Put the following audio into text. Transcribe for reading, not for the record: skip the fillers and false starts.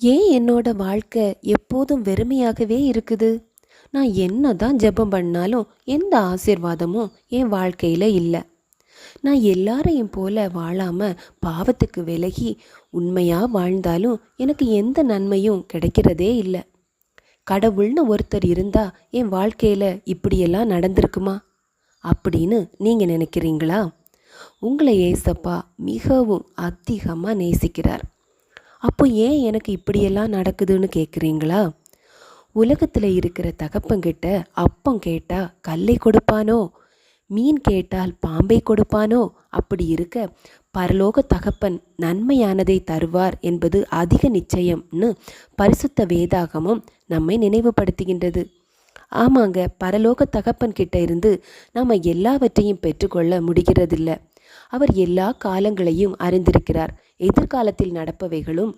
ஏன் என்னோட வாழ்க்கை எப்போதும் வெறுமையாகவே இருக்குது? நான் என்னதான் ஜெபம் பண்ணாலும் எந்த ஆசீர்வாதமும் என் வாழ்க்கையில் இல்லை. நான் எல்லாரையும் போல வாழாம பாவத்துக்கு விலகி உண்மையாக வாழ்ந்தாலும் எனக்கு எந்த நன்மையும் கிடைக்கிறதே இல்லை. கடவுள்னு ஒருத்தர் இருந்தா என் வாழ்க்கையில் இப்படியெல்லாம் நடந்திருக்குமா அப்படின்னு நீங்கள் நினைக்கிறீங்களா? உங்களை ஏசப்பா மிகவும் அதிகமாக நேசிக்கிறார். அப்போ ஏன் எனக்கு இப்படியெல்லாம் நடக்குதுன்னு கேட்குறீங்களா? உலகத்தில் இருக்கிற தகப்பங்கிட்ட அப்பம் கேட்டால் கல்லை கொடுப்பானோ, மீன் கேட்டால் பாம்பை கொடுப்பானோ? அப்படி இருக்க பரலோக தகப்பன் நன்மையானதை தருவார் என்பது அதிக நிச்சயம்னு பரிசுத்த வேதாகமும் நம்மை நினைவுபடுத்துகின்றது. ஆமாங்க, பரலோக தகப்பன் கிட்ட இருந்து நம்ம எல்லாவற்றையும் பெற்றுக்கொள்ள முடிகிறதில்ல. அவர் எல்லா காலங்களையும் அறிந்திருக்கிறார். எதிர்காலத்தில் நடப்பவைகளும்